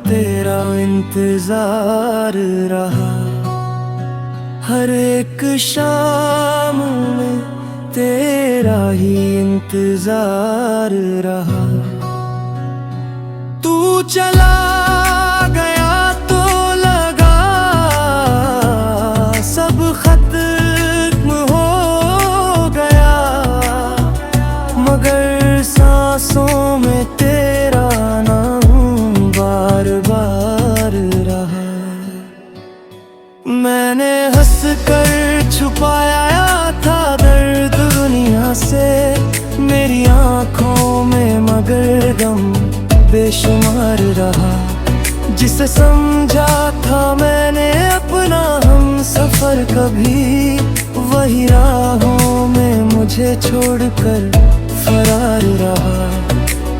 तेरा इंतजार रहा, हर एक शाम में तेरा ही इंतजार रहा। तू चला गया तो लगा सब खत्म हो गया, मगर सांसों में तेरा नाम बार बार रहा। मैंने हंस कर छुपाया था दर्द दुनिया से, मेरी आंखों में मगर गम बेशुमार रहा। जिसे समझा था मैंने अपना हम सफर कभी, वही राहों में मुझे छोड़कर फरार रहा।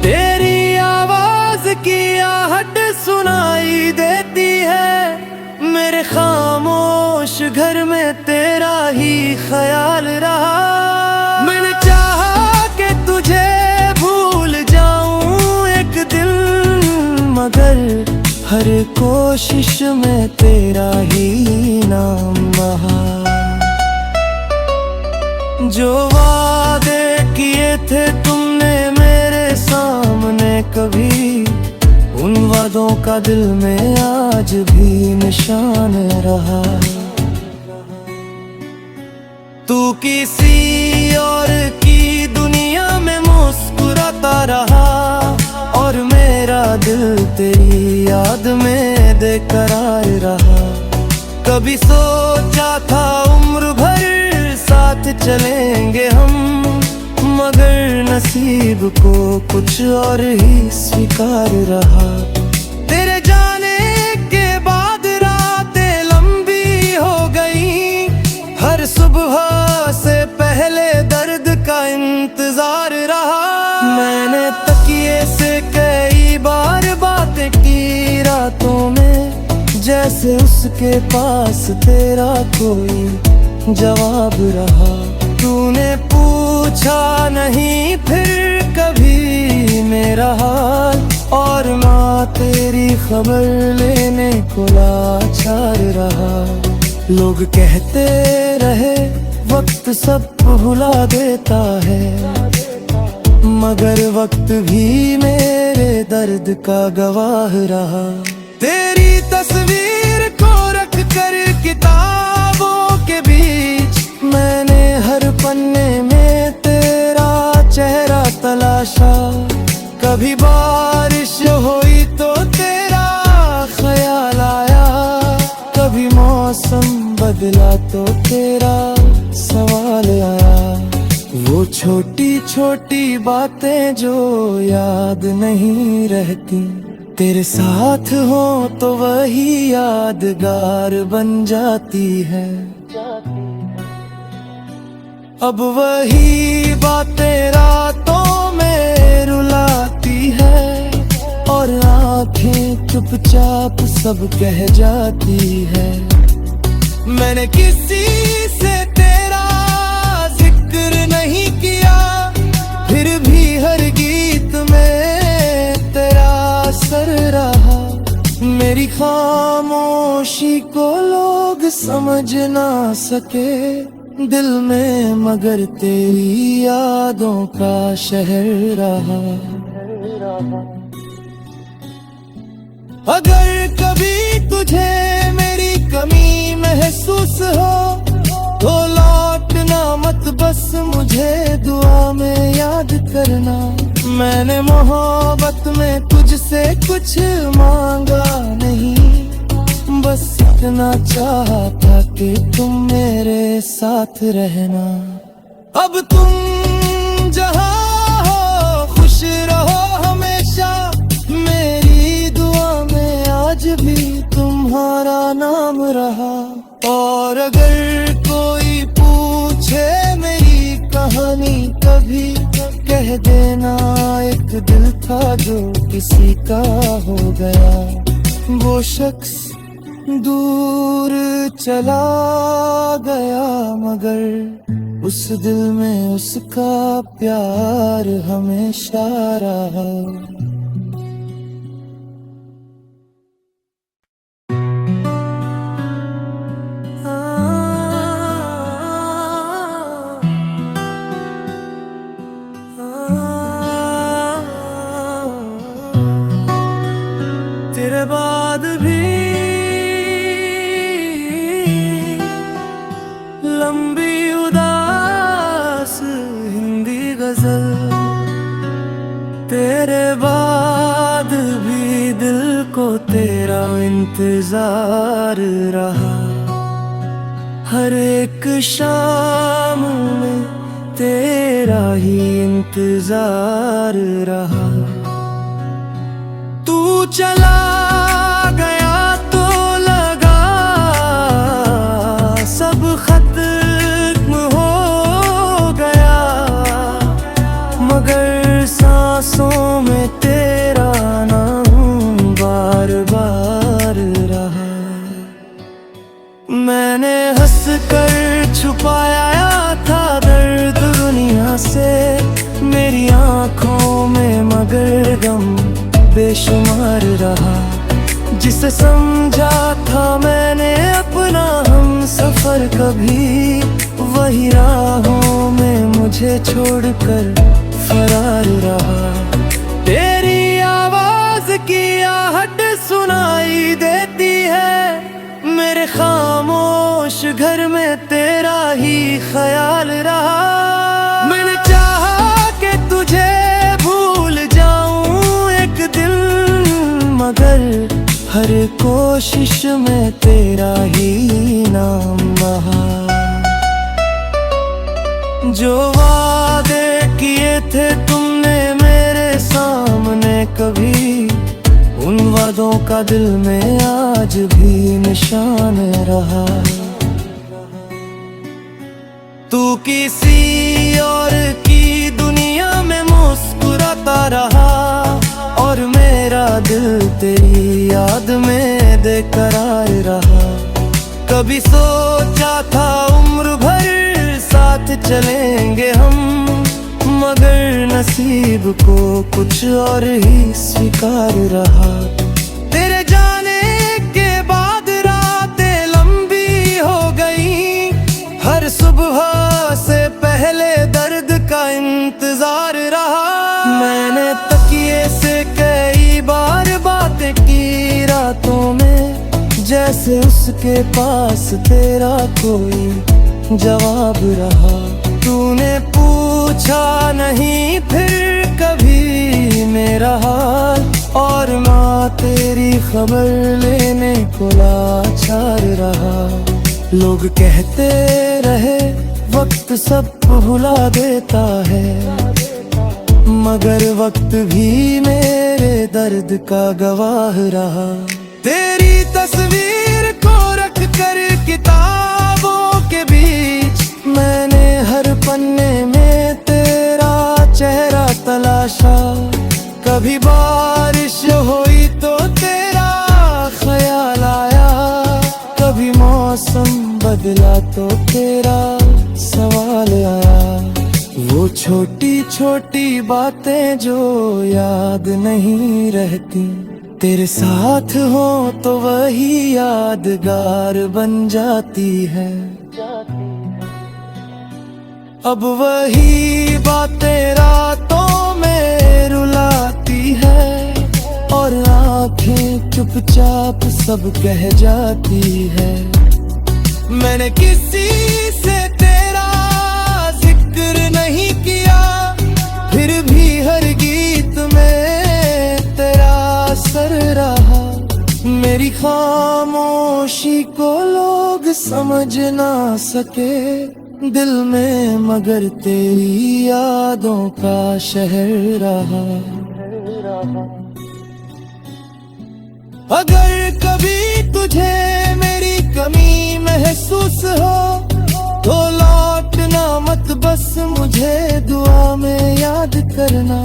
तेरी आवाज की आहट सुनाई देती है, मेरे खामोश घर में तेरा ही ख्याल रहा। मैंने चाहा कि तुझे भूल जाऊं एक दिन, मगर हर कोशिश में तेरा ही नाम बहा। जो वादे किए थे तुमने मेरे सामने कभी, उन वादों का दिल में आज भी निशान रहा। तू किसी और की दुनिया में मुस्कुराता रहा, और मेरा दिल तेरी याद में बेकरार रहा। कभी सोचा था उम्र भर साथ चलेंगे हम, मगर नसीब को कुछ और ही स्वीकार रहा। तेरे जाने के बाद रातें लंबी हो गई, हर सुबह से पहले दर्द का इंतजार रहा। मैंने तकिए से कई बार बातें की रातों में, जैसे उसके पास तेरा कोई जवाब रहा। तूने पूछा नहीं फिर कभी मेरा हाल, और माँ तेरी खबर लेने को लाचार रहा। लोग कहते रहे वक्त सब भुला देता है, मगर वक्त भी मेरे दर्द का गवाह रहा। तेरी तस्वीर को रख कर किताबों के बीच, मैंने हर पन्ने में तेरा चेहरा तलाशा। कभी बारिश हुई तो तेरा ख्याल आया, कभी मौसम बदला तो तेरा सवाल आया। वो छोटी छोटी बातें जो याद नहीं रहती, तेरे साथ हो तो वही यादगार बन जाती है। अब वही बातें रातों में रुलाती है, और आंखें चुपचाप सब कह जाती है। मैंने किसी से तेरा जिक्र नहीं किया, फिर भी हर गीत में तेरा असर रहा। मेरी खामोशी को लोग समझ ना सके दिल में, मगर तेरी यादों का शहर रहा। अगर कभी तुझे मेरी कमी महसूस हो तो लौटना मत, बस मुझे दुआ में याद करना। मैंने मोहब्बत में तुझसे कुछ मांगा नहीं, बस इतना चाहा था कि तुम मेरे साथ रहना। अब तुम जहाँ हो खुश रहो हमेशा, मेरी दुआ में आज भी तुम्हारा नाम रहा। और अगर कोई पूछे मेरी कहानी कभी, कह देना एक दिल था जो किसी का हो गया। वो शख्स दूर चला गया, मगर उस दिल में उसका प्यार हमेशा रहा। इंतजार रहा, हर एक शाम में तेरा ही इंतजार रहा। तू चला गया तो लगा सब खत्म हो गया, मगर सांसों में तेरा नाम बार बार रहा। मैंने हंस कर छुपाया था दर्द दुनिया से, मेरी आंखों में मगर गम बेशुमार रहा। जिसे समझा था मैंने अपना हम सफर, कभी वही राहों में मुझे छोड़कर फरार रहा। तेरी आवाज की आहट सुनाई देती है, मेरे खामोश घर में तेरा ही ख्याल रहा। मैंने चाहा कि तुझे भूल जाऊं एक दिन, मगर हर कोशिश में तेरा ही नाम बहा। जो वादे किए थे तुमने मेरे सामने कभी, उन वादों का दिल में आज भी निशान रहा। तू किसी और की दुनिया में मुस्कुराता रहा, और मेरा दिल तेरी याद में बेकरार रहा। कभी सोचा था उम्र भर साथ चलेंगे हम, मगर नसीब को कुछ और ही स्वीकार रहा। तेरे जाने के बाद रातें लंबी हो गई, हर सुबह से पहले दर्द का इंतजार रहा। मैंने तकिए से कई बार बातें की रातों में, जैसे उसके पास तेरा कोई जवाब रहा। तूने पूछा नहीं फिर कभी मेरा हाल, और माँ तेरी खबर लेने को लाचार रहा। लोग कहते रहे वक्त सब भुला देता है, मगर वक्त भी मेरे दर्द का गवाह रहा। तेरी तस्वीर को रख कर किताबों के बीच, मैंने हर पन्ने में तेरा चेहरा तलाशा। कभी बारिश हुई तो तेरा ख्याल आया, कभी मौसम बदला तो तेरा सवाल आया। वो छोटी छोटी बातें जो याद नहीं रहती, तेरे साथ हो तो वही यादगार बन जाती है। अब वही बातें रातों में रुलाती है, और आंखें चुपचाप सब कह जाती है। मैंने किसी से तेरा जिक्र नहीं किया, फिर भी हर गीत में तेरा असर रहा। मेरी खामोशी को लोग समझ ना सके दिल में, मगर तेरी यादों का शहर रहा। अगर कभी तुझे मेरी कमी महसूस हो तो लौटना मत, बस मुझे दुआ में याद करना।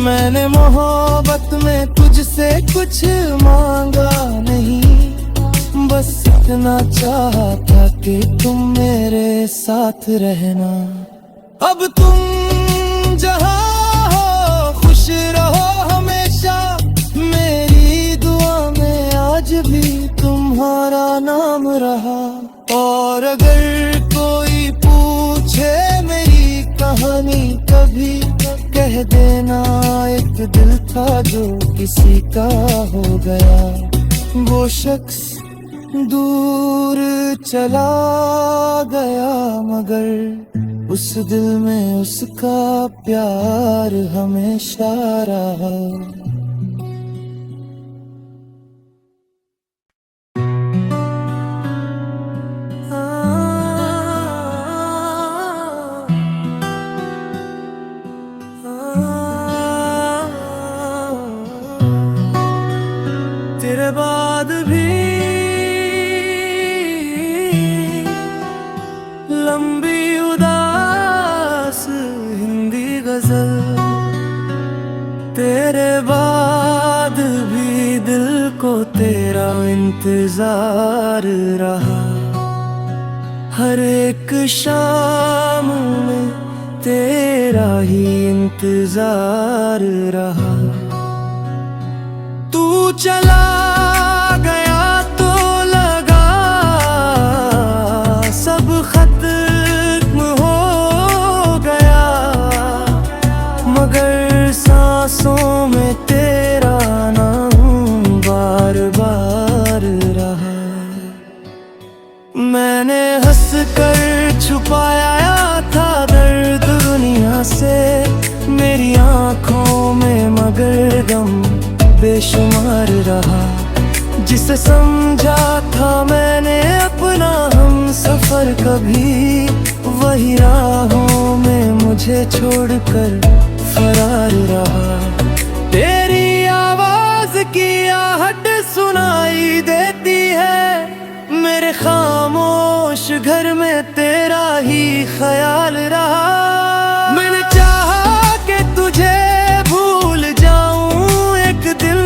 मैंने मोहब्बत में तुझसे कुछ मांगा नहीं, बस इतना चाहा था कि तुम मेरे साथ रहना। अब तुम जहाँ हो खुश रहो हमेशा, मेरी दुआ में आज भी तुम्हारा नाम रहा। और अगर कोई पूछे मेरी कहानी कभी, कह देना एक दिल था जो किसी का हो गया। वो शख्स दूर चला गया, मगर उस दिल में उसका प्यार हमेशा रहा। बाद भी लंबी उदास हिंदी गजल, तेरे बाद भी दिल को तेरा इंतजार रहा। हर एक शाम में तेरा ही इंतजार रहा। तू चला गया तो लगा सब खत्म हो गया, मगर सांसों में तेरा नाम बार बार रहा। मैंने हंस कर छुपाया था दर्द दुनिया से, मेरी आंखों में मगर गम बेशुमार रहा। जिसे समझा था मैंने अपना हम सफर, कभी वही राहों में मुझे छोड़कर फरार रहा। तेरी आवाज की आहट सुनाई देती है, मेरे खामोश घर में तेरा ही ख्याल रहा। मैंने चाहा कि तुझे भूल जाऊं एक दिन,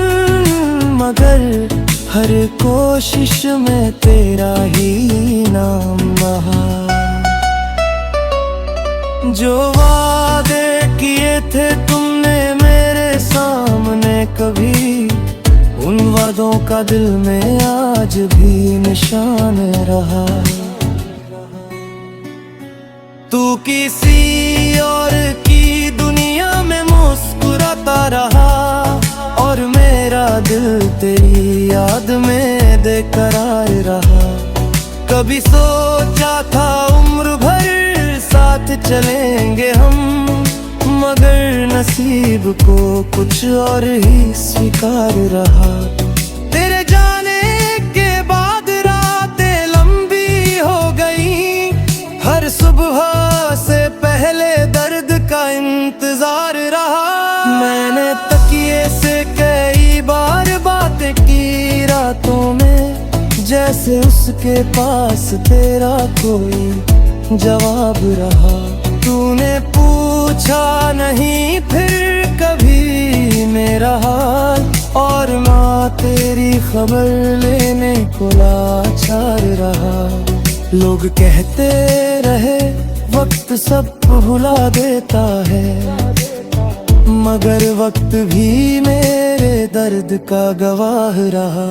मगर हर कोशिश में तेरा ही नाम बहा। जो वादे किए थे तुमने मेरे सामने कभी, उन वादों का दिल में आज भी निशान रहा। तू किसी और की दुनिया में मुस्कुराता रहा, और मेरा दिल तेरी याद में बेकरार रहा। कभी सोचा था उम्र भर साथ चलेंगे हम, मगर नसीब को कुछ और ही स्वीकार रहा। तेरे जाने के बाद रातें लंबी हो गई, हर सुबह से पहले दर्द का इंतजार रहा। मैंने तकिए से कई बार बातें की रातों में, जैसे उसके पास तेरा कोई जवाब रहा। तूने पूछा नहीं फिर कभी मेरा हाल, और माँ तेरी खबर लेने को लाचार रहा। लोग कहते रहे वक्त सब भुला देता है, मगर वक्त भी मेरे दर्द का गवाह रहा।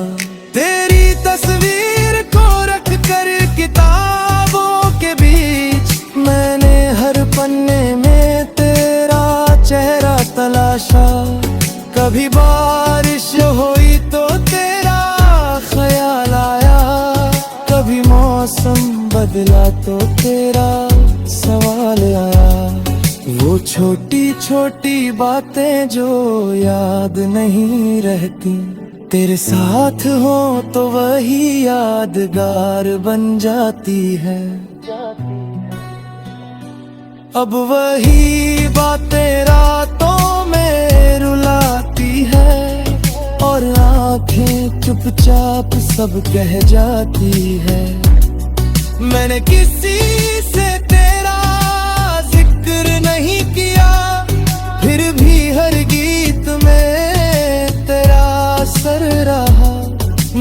तेरी तस्वीर को रख कर किताबों के बीच, मैंने हर पन्ने में तेरा चेहरा तलाशा। कभी बारिश हुई तो तेरा ख्याल आया, कभी मौसम बदला तो तेरा सवाल आया। वो छोटी छोटी बातें जो याद नहीं रहती, तेरे साथ हो तो वही यादगार बन जाती है। अब वही बातें रातों में रुलाती है, और आंखें चुपचाप सब कह जाती है। मैंने किसी से तेरा जिक्र नहीं किया, फिर भी हर गीत में तेरा असर रहा।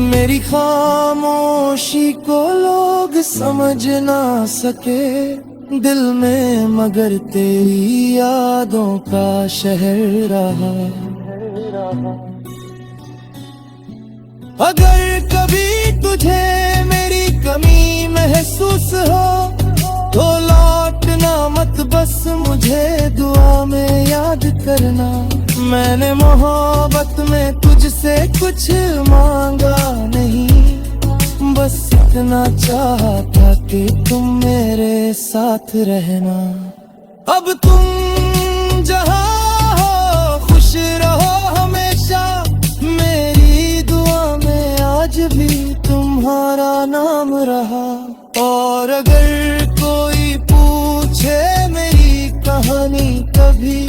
मेरी खामोशी को लोग समझ ना सके दिल में, मगर तेरी यादों का शहर रहा। अगर कभी तुझे मेरी कमी महसूस हो तो लौटना मत, बस मुझे दुआ में याद करना। मैंने मोहब्बत में तुझसे कुछ मांगा नहीं, बस इतना चाहा था कि तुम मेरे साथ रहना। अब तुम जहाँ हो खुश रहो हमेशा, मेरी दुआ में आज भी तुम्हारा नाम रहा। और अगर कोई पूछे मेरी कहानी कभी,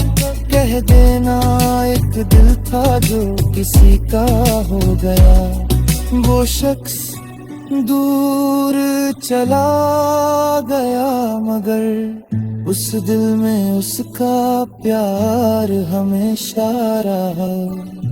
कह देना एक दिल था जो किसी का हो गया। वो शख्स दूर चला गया, मगर उस दिल में उसका प्यार हमेशा रहा।